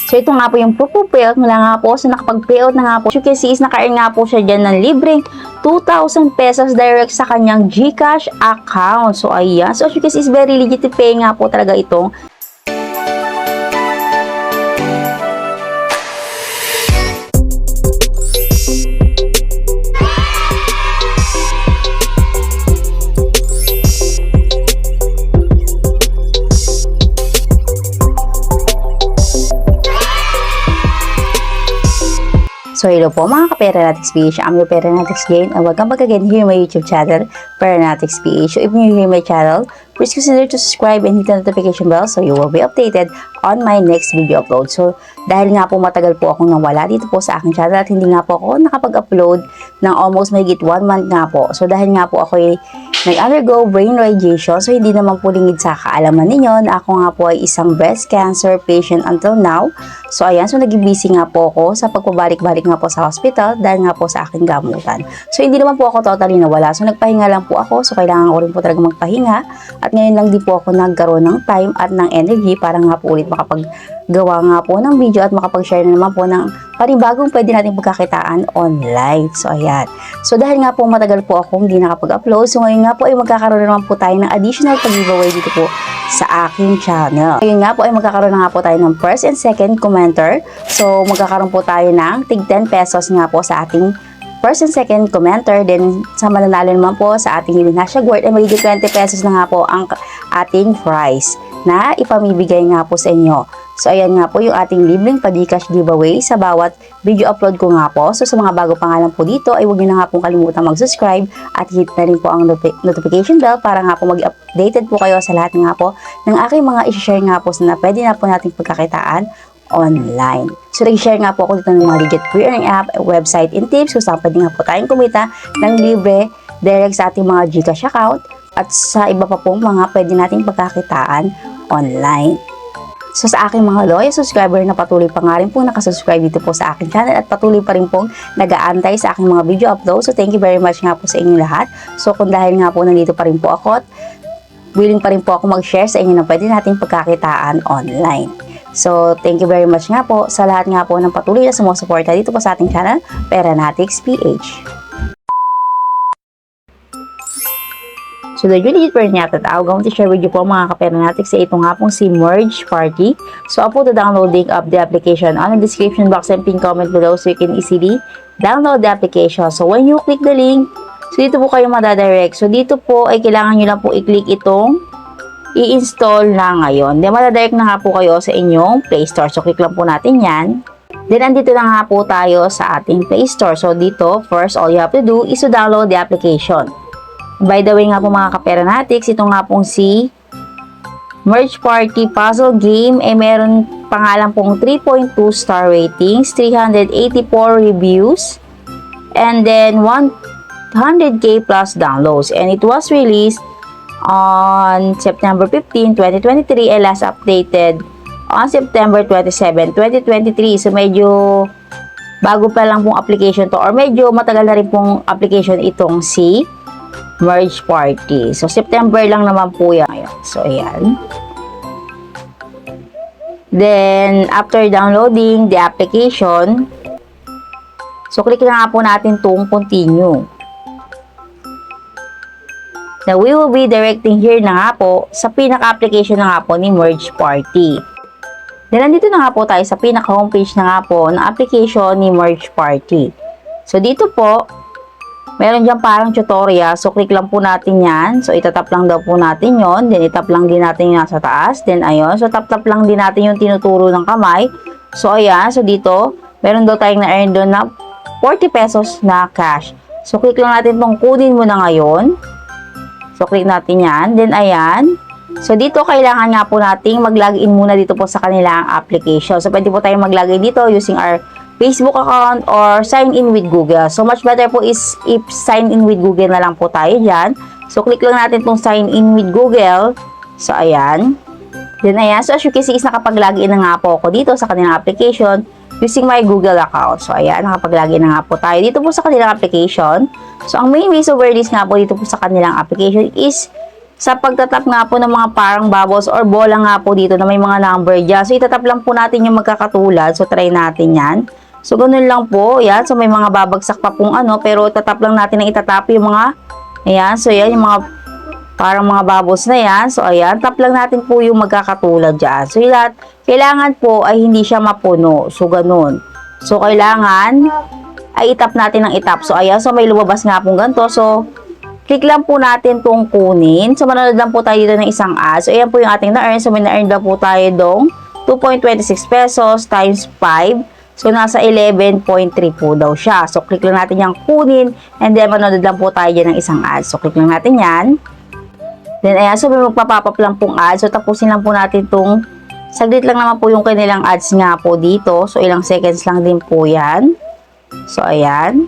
So, ito nga po yung proof of payout mula nga po sa nakapag-payout na nga po. As you can see is naka-earn nga po siya dyan ng libreng 2,000 pesos direct sa kanyang GCash account. So, ayan. So, as you can see is very legit pay nga po talaga itong So, hello po mga ka-Peranatics PH. I'm your Peranatics Gain and welcome back again here in my YouTube channel, Peranatics PH. So, if you're new here in my channel, please consider to subscribe and hit the notification bell so you will be updated on my next video upload. So, dahil nga po matagal po akong nawala dito po sa aking channel at hindi nga po ako nakapag-upload ng almost mahigit 1 month nga po. So, dahil nga po ako nag-undergo brain radiation, so hindi naman po lingid sa kaalaman ninyo na ako nga po ay isang breast cancer patient until now. So, ayan. So, naging busy nga po ako sa pagpabalik-balik nga po sa hospital dahil nga po sa aking gamutan. So, hindi naman po ako totally nawala. So, nagpahinga lang po ako. So, kailangan ko rin po talaga magpahinga. At ngayon lang din po ako nagkaroon ng time at ng energy para nga po ulit makapaggawa nga po ng video at makapag-share na naman po ng panibagong pwede nating pagkakitaan online. So, ayan. So, dahil nga po matagal po akong hindi nakapag-upload, so ngayon nga po ay magkakaroon naman po tayo ng additional pag-giveaway dito po sa aking channel. Ngayon nga po ay magkakaroon na nga po tayo ng first and second commenter. So, magkakaroon po tayo ng tig 10 pesos nga po sa ating first and second commenter. Then, sa mananalo naman po sa ating hidden hashtag word ay magiging 20 pesos na nga po ang ating prize na ipamibigay nga po sa inyo. So, ayan nga po yung ating libreng pa-Gcash giveaway sa bawat video upload ko nga po. So, sa mga bago pa nga lang po dito, ay huwag nyo na nga pong kalimutan mag-subscribe at hit na rin po ang notification bell para nga po mag-updated po kayo sa lahat nga po ng aking mga i-share nga po na pwede na po nating pagkakitaan online. So, nag-share nga po ako dito ng mga legit free earning app, website, and tips kung saan pwede nga po tayong kumita ng libre direct sa ating mga Gcash account at sa iba pa pong mga pwede nating pagkakitaan online. So, sa aking mga loyal subscriber na patuloy pa nga rin pong nakasubscribe dito po sa aking channel at patuloy pa rin pong nag-aantay sa aking mga video upload. So, thank you very much nga po sa inyo lahat. So, kung dahil nga po nandito pa rin po ako at willing pa rin po ako mag-share sa inyo na pwede nating pagkakitaan online. So, thank you very much nga po sa lahat nga po ng patuloy na sumusuporta dito po sa ating channel, Peranatics PH. So, the legit person yata tao, going to share with you po mga ka-Peranatics sa ito nga pong si Merge Party. So, upload the downloading of the application on the description box and pin comment below so you can easily download the application. So, when you click the link, so dito po kayo madadirect. So, dito po ay kailangan nyo lang po i-click itong i-install na ngayon. Then, madadirect na nga po kayo sa inyong Play Store. So, click lang po natin yan. Then, andito na nga po tayo sa ating Play Store. So, dito, first, all you have to do is to download the application. By the way nga po mga ka-Peranatics, ito nga pong si Merge Party Puzzle Game ay meron pangalan pong 3.2 star ratings, 384 reviews, and then 100k plus downloads. And it was released on September 15, 2023 and last updated on September 27, 2023. So, medyo bago pa lang pong application to or medyo matagal na rin pong application itong si Merge Party. So, September lang naman po yan. So, ayan. Then, after downloading the application, so, click na nga po natin itong continue. Now, we will be directing here na nga po sa pinaka-application na nga po ni Merge Party. Then, nandito na nga po tayo sa pinaka-homepage na nga po ng application ni Merge Party. So, dito po, meron dyan parang tutorial. So, click lang po natin yan. So, itatap lang daw po natin yon. Then, itap lang din natin yung nasa taas. Then, ayun. So, tap-tap lang din natin yung tinuturo ng kamay. So, ayan. So, dito, meron daw tayong na-earn doon na 40 pesos na cash. So, click lang natin itong kunin mo na ngayon. So, click natin yan. Then, ayan. So, dito, kailangan nga po nating mag-login muna dito po sa kanilang application. So, pwede po tayong mag-login dito using our Facebook account or sign in with Google. So, much better po is if sign in with Google na lang po tayo dyan. So, click lang natin itong sign in with Google. So, ayan. Then, ayan. So, as you can see is nakapag-login na nga po ako dito sa kanilang application using my Google account. So, ayan. Nakapag-login na nga po tayo dito po sa kanilang application. So, ang main ways of this nga po dito po sa kanilang application is sa pagtatap nga po ng mga parang bubbles or bola nga po dito na may mga number dyan. So, itatap lang po natin yung magkakatulad. So, try natin yan. So, ganun lang po. Yan. So, may mga babagsak pa pong ano. Pero, itatap lang natin ng itatap yung mga, ayan. So, yan yung mga parang mga bubbles na yan. So, ayan. Tap lang natin po yung magkakatulad dyan. So, lahat, kailangan po ay hindi siya mapuno. So, ganun. So, kailangan ay itap natin ng itap. So, ayan. So, may lumabas nga pong ganito. So, click lang po natin itong kunin. So, manonood lang po tayo dito ng isang ad. So, ayan po yung ating na-earn. So, may na-earn lang po tayo dong 2.26 pesos times 5. So, nasa 11.3 po daw siya. So, click lang natin yung kunin. And then, manonood lang po tayo dyan ng isang ad. So, click lang natin yan. Then, ayan. So, may magpapapap lang pong ad. So, tapusin lang po natin itong saglit lang naman po yung kanilang ads nga po dito. So, ilang seconds lang din po yan. So, ayan.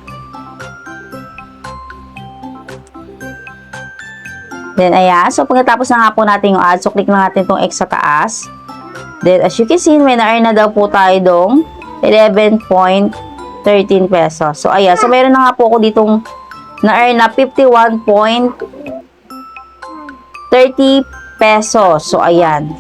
Then, ayan. So, pagkatapos na nga po natin yung ad, so, click na natin itong X sa taas. Then, as you can see, may na-earn na daw po tayo dong 11.13 pesos. So, ayan. So, meron na nga po ako ditong na-earn na 51.30 pesos. So, ayan.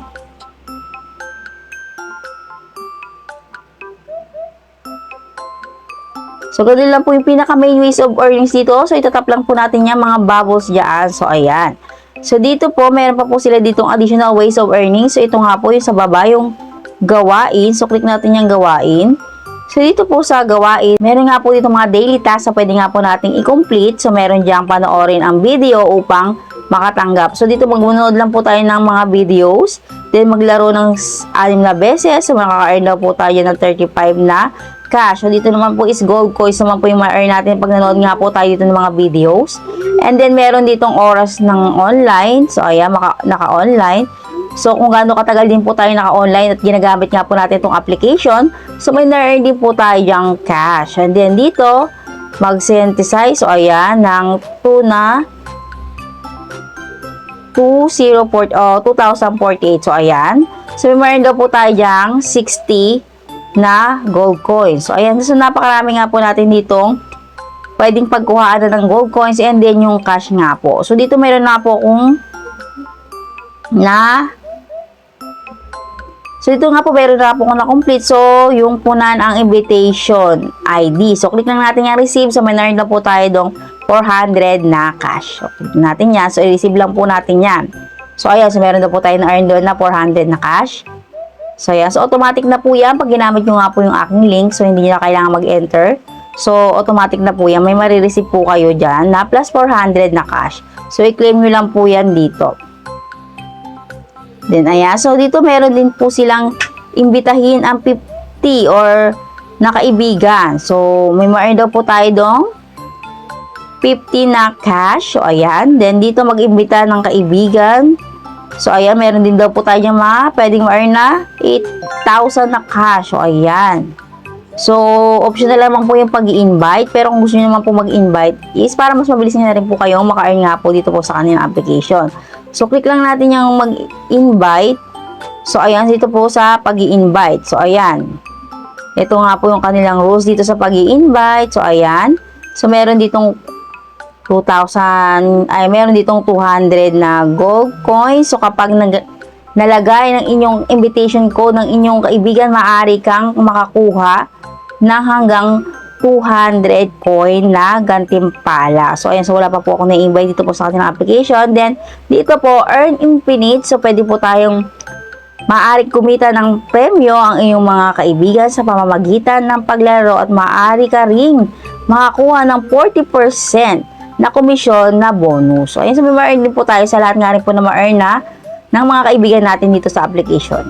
So, ganun lang po yung pinaka-main ways of earnings dito. So, itatap lang po natin yung mga bubbles dyan. So, ayan. So, dito po, meron pa po sila ditong additional ways of earning. So, ito nga po yung sa baba, yung gawain. So, click natin yung gawain. So, dito po sa gawain, meron nga po dito mga daily tasks na pwede nga po nating i-complete. So, meron diyang panoorin ang video upang makatanggap. So, dito magmunood lang po tayo ng mga videos. Then, maglaro ng 6 na beses. So, makaka-earn daw po tayo ng 35 na cash. So, dito naman po is gold coins naman po yung ma-earn natin pag nanood nga po tayo dito ng mga videos. And then, meron ditong oras ng online. So, ayan, naka-online. So, kung gaano katagal din po tayo naka-online at ginagamit nga po natin itong application. So, may na-earn din po tayo yung cash. And then, dito, mag-synthesize. So, ayan, ng 2048. So, ayan. So, may ma-earn daw po tayo yung 60 na gold coins. So, ayan. So, napakarami nga po natin ditong pwedeng pagkuhaan ng gold coins and then yung cash nga po. So, dito meron na po kung So, dito nga po meron na po kung na-complete. So, yung punan ang invitation ID. So, click lang natin yung receive. So, may na-earn na po tayo dong 400 na cash. So, click natin yan. So, i-receive lang po natin yan. So, ayan. So, meron na po tayo na-earn doon na 400 na cash. So, ayan. So, automatic na po yan. Pag ginamit nyo nga po yung aking link, so, hindi nyo na kailangan mag-enter. So, automatic na po yan. May marireceive po kayo dyan na plus 400 na cash. So, i-claim nyo lang po yan dito. Then, ayan. So, dito meron din po silang imbitahin ang 50 or nakaibigan. So, may ma-earn daw po tayo dong 50 na cash. So, ayan. Then, dito mag-imbita ng kaibigan. So, ayan, meron din daw po tayo pwedeng ma-earn na 8,000 na cash. So, ayan. So, optional lamang po yung pag-i-invite. Pero kung gusto nyo naman po mag-invite is para mas mabilis na rin po kayong maka-earn nga po dito po sa kanilang application. So, click lang natin yung mag-invite. So, ayan, dito po sa pag-i-invite. So, ayan. Ito nga po yung kanilang rules dito sa pag-i-invite. So, ayan. So, meron ditong 2,000, meron ditong 200 na gold coins. So, kapag nalagay ng inyong invitation code ng inyong kaibigan, maaari kang makakuha ng hanggang 200 coin na gantimpala. So, ayan. So, wala pa po ako na-invite dito po sa ating application. Then, dito po, earn infinite. So, pwede po tayong maaari kumita ng premyo ang iyong mga kaibigan sa pamamagitan ng paglaro at maaari ka ring makakuha ng 40% na komisyon na bonus. So, ayan. So, may ma-earn din po tayo sa lahat nga rin po na ma-earn na ng mga kaibigan natin dito sa application.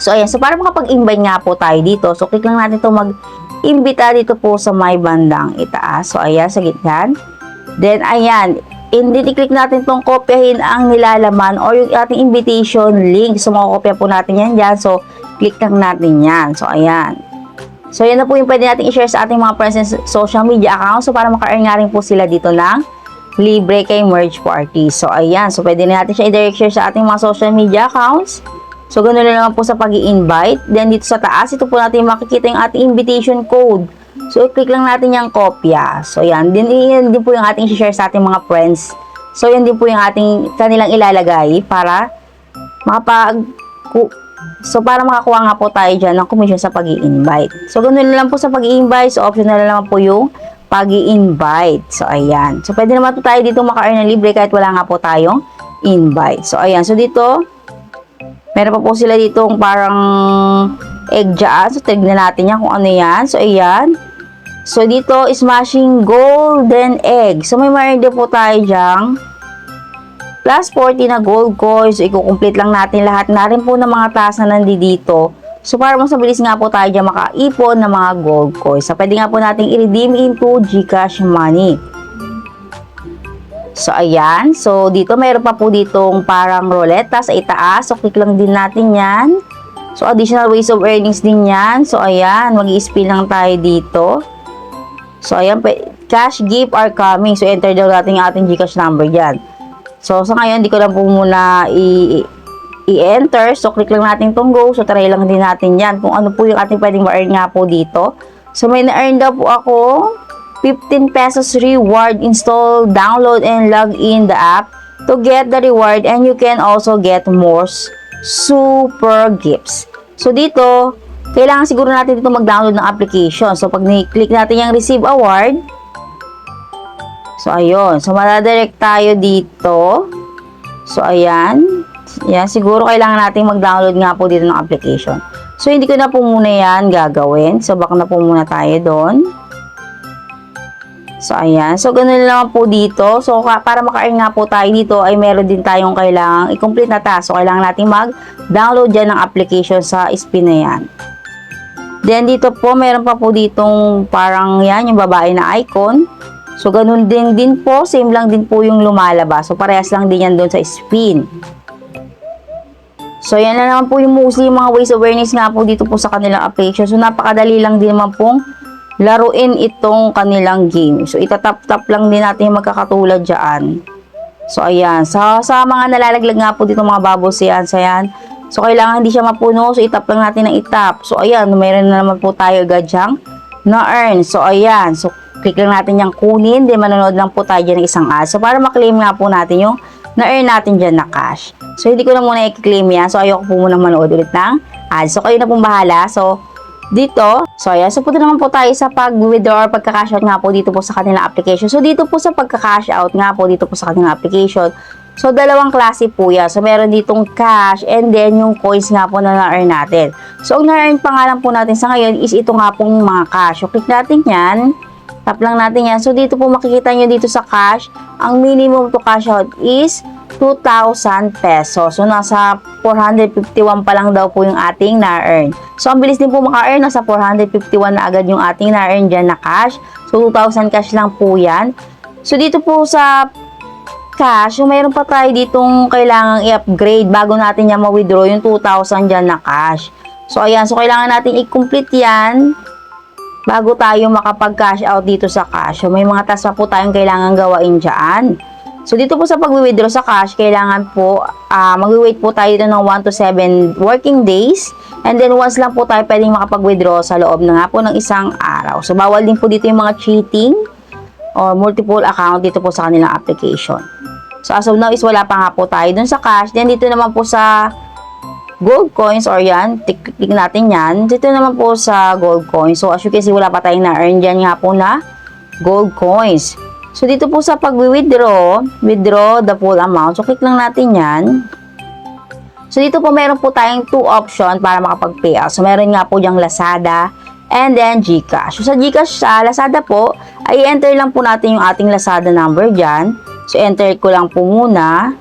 So, ayan. So, para makapag-invite nga po tayo dito, so, click lang natin ito mag-imbita dito po sa may bandang itaas. So, ayan, sa gitna. Then, ayan. I-click natin itong kopyahin ang nilalaman or yung ating invitation link. So, makakopya po natin yan dyan. So, click lang natin yan. So, ayan. So, yan na po yung pwede natin i-share sa ating mga friends and social media accounts. So, para maka-earn nga rin po sila dito ng libre kay Merge Party. So, ayan. So, pwede na natin siya i-direct share sa ating mga social media accounts. So, ganoon na naman po sa pag-i-invite. Then, dito sa taas, ito po natin makikita yung ating invitation code. So, i-click lang natin yung kopya. So, yan. Din po yung ating i-share sa ating mga friends So, yan din po yung kanilang ilalagay para para makakuha nga po tayo dyan ng commission sa pag-i-invite. So, ganun na lang po sa pag-i-invite. So, optional na naman po yung pag-i-invite. So, ayan. So, pwede naman po tayo dito maka-earn ng libre kahit wala nga po tayong invite. So, ayan. So, dito, meron pa po sila dito parang egg dyan. So, tignan natin yan kung ano yan. So, ayan. So, dito, smashing golden egg. So, may ma-earn din po tayo dyan. Plus 40 na gold coins. So, i-complete lang natin lahat na rin po ng mga task na nandito. So, para mas mabilis nga po tayo dyan makaipon ng mga gold coins. So, pwede nga po natin i-redeem into GCash money. So, ayan. So, dito, mayroon pa po ditong parang roleta sa itaas. So, click lang din natin yan. So, additional ways of earnings din yan. So, ayan. Mag-i-spin lang tayo dito. So, ayan, cash gift are coming. So, enter daw natin yung ating GCash number dyan. So, sa ngayon, di ko lang po muna i-enter. So, click lang natin itong go. So, try lang din natin yan. Kung ano po yung ating pwedeng ma-earn nga po dito. So, may na-earn daw po ako 15 pesos reward. Install, download, and log in the app to get the reward. And you can also get more super gifts. So, dito, kailangan siguro natin dito mag-download ng application. So, pag ni-click natin yung receive award, so, ayun. So, madadirect tayo dito. So, ayan. Yan, siguro kailangan natin mag-download nga po dito ng application. So, hindi ko na po muna yan gagawin. So, back na po muna tayo doon. So, ayan. So, ganun lang po dito. So, para maka-earn nga po tayo dito, ay meron din tayong kailangang i-complete na task. So, kailangan natin mag-download dyan ng application sa spin na yan. Then, dito po, meron pa po ditong parang yan, yung babae na icon. So, ganun din po. Same lang din po yung lumalabas. So, parehas lang din yan doon sa spin. So, yan na naman po yung mostly yung mga ways of earnings nga po dito po sa kanilang application. So, napakadali lang din naman pong laruin itong kanilang game. So, itatap-tap lang din natin yung magkakatulad dyan. So, ayan. Sa mga nalalaglag nga po dito mga bubbles yan. So, ayan. So, kailangan hindi siya mapuno. So, itap lang natin ng itap. So, ayan. Mayroon na naman po tayo agad dyang na-earn. So, ayan. So, click lang natin yung kunin. Then, manonood lang po tayo dyan ng isang ad. So, para maklaim nga po natin yung na-earn natin dyan na cash. So, hindi ko na muna i-claim yan. So, ayoko po muna manood ulit ng ad. So, kayo na pong bahala. So, dito. So, ayan. So, punta naman po tayo sa pag-withdraw or pagka-cash out nga po dito po sa kanilang application. So, dito po sa pagka-cash out nga po dito po sa kanilang application. So, dalawang klase po yan. So, meron ditong cash and then yung coins nga po na na-earn natin. So, ang na-earn pa nga lang po natin sa ngayon is ito nga pong mga cash. So, click natin yan. Tap lang natin yan. So, dito po makikita nyo dito sa cash, ang minimum to cash out is 2,000 pesos. So, nasa 451 pa lang daw po yung ating na-earn. So, ang bilis din po maka-earn. Nasa 451 na agad yung ating na-earn dyan na cash. So, 2,000 cash lang po yan. So, dito po sa cash, yung mayroon pa tayo ditong kailangang i-upgrade bago natin yan ma-withdraw yung 2,000 dyan na cash. So, ayan. So, kailangan natin i-complete yan bago tayo makapag-cash out dito sa cash. So, may mga task pa po tayong kailangan gawain dyan. So, dito po sa pag-withdraw sa cash, kailangan po, mag-wait po tayo dito ng 1 to 7 working days. And then, once lang po tayo pwedeng makapag-withdraw sa loob na nga po ng isang araw. So, bawal din po dito yung mga cheating or multiple account dito po sa kanilang application. So, as of now is wala pa nga po tayo dun sa cash. Then, dito naman po sa gold coins or yan, click natin yan. Dito naman po sa gold coins. So, as you can see, wala pa tayong na-earn dyan nga po na gold coins. So, dito po sa pag-withdraw, withdraw the full amount. So, click lang natin yan. So, dito po meron po tayong 2 option para makapag-payout. So, meron nga po diyang Lazada and then GCash. So, sa GCash, sa Lazada po, ay enter lang po natin yung ating Lazada number dyan. So, enter ko lang po muna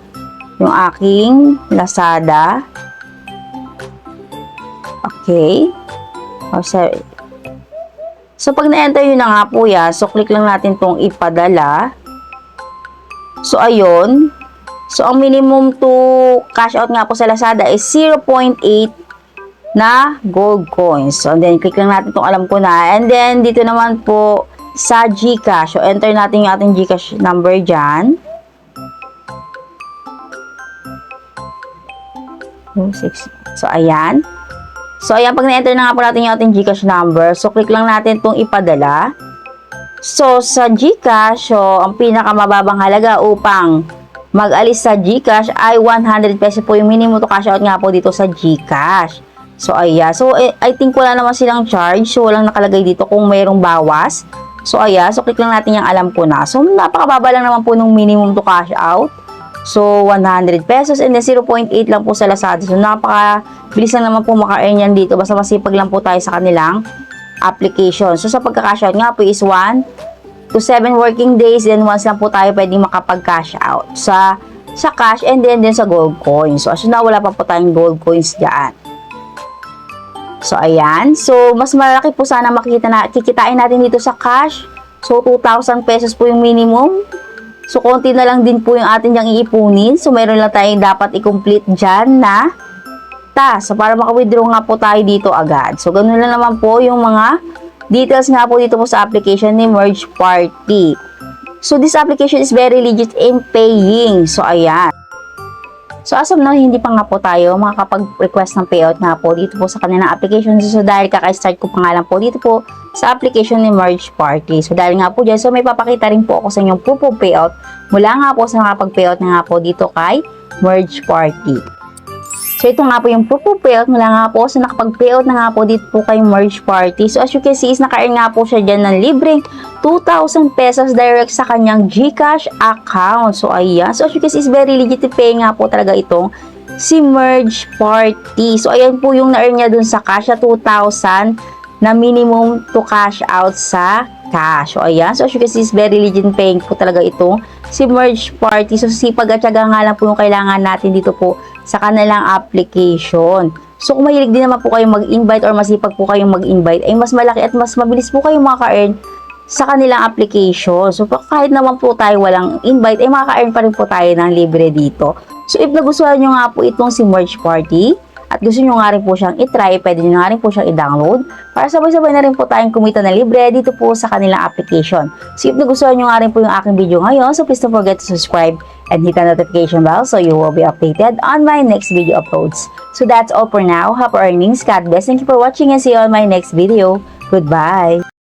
yung aking Lazada. Okay. So, pag na-enter yun na nga po yan, so, click lang natin tong ipadala. So, ayun. So, ang minimum to cash out nga po sa Lazada is 0.8 na gold coins. So, then, click lang natin tong alam ko na. And then, dito naman po sa GCash. So, enter natin yung ating GCash number dyan. 26. So, ayan. So, ayan, pag na-enter na nga po natin yung ating GCash number, so, click lang natin itong ipadala. So, sa GCash, so, ang pinakamababang halaga upang mag-alis sa GCash ay 100 pesos po yung minimum to cash out nga po dito sa GCash. So, ayan. So, I think wala naman silang charge. So, walang nakalagay dito kung mayroong bawas. So, ayan. So, click lang natin yung alam ko na. So, napakababa lang naman po nung minimum to cash out. So, 100 pesos and then 0.8 lang po sa Lazada. So, napakabilis lang naman po maka-earn yan dito. Basta masipag lang po tayo sa kanilang application. So, sa pagka-cash out nga po is 1 to 7 working days. Then, once lang po tayo pwedeng makapag-cash out sa cash and then sa gold coins. So, as na wala pa po tayong gold coins dyan. So, ayan. So, mas malaki po sana kikitain natin dito sa cash. So, 2,000 pesos po yung minimum. So, konti na lang din po yung atin diyang iipunin. So, meron lang tayong dapat i-complete dyan na task. So, para maka-withdraw nga po tayo dito agad. So, ganun lang naman po yung mga details nga po dito po sa application ni Merge Party. So, this application is very legit in paying. So, ayan. So, as of now, hindi pa nga po tayo makakapag-request ng payout nga po dito po sa kanilang application. So, dahil kaka-start ko pa nga lang po dito po sa application ni Merge Party. So, dahil nga po dyan, so may papakita rin po ako sa inyong proof of payout mula nga po sa nakapag-payout na nga po dito kay Merge Party. So, ito nga po yung proof of payout mula nga po sa nakapag-payout na nga po dito po kay Merge Party. So, as you can see, is naka-earn nga po siya dyan ng libreng 2,000 pesos direct sa kanyang GCash account. So, ayan. So, as you can see, is very legit pay nga po talaga itong si Merge Party. So, ayan po yung na-earn niya dun sa cash na 2,000 na minimum to cash out sa cash. So, ayan. So, as you can see, is very legit paying po talaga itong si Merge Party. So, sipag at syaga nga lang po yung kailangan natin dito po sa kanilang application. So, kung mahilig din naman po kayong mag-invite or masipag po kayong mag-invite, ay mas malaki at mas mabilis po kayong maka-earn sa kanilang application. So, kahit naman po tayo walang invite, ay maka-earn pa rin po tayo ng libre dito. So, if nagustuhan nyo nga po itong si Merge Party, at gusto nyo nga rin po siyang itry, pwede nyo nga rin po siyang i-download para sabay-sabay na rin po tayong kumita ng libre dito po sa kanilang application. So, if nagustuhan nyo nga rin po yung aking video ngayon, so please don't forget to subscribe and hit the notification bell so you will be updated on my next video uploads. So, that's all for now. Happy earnings. God bless. Thank you for watching and see you on my next video. Goodbye.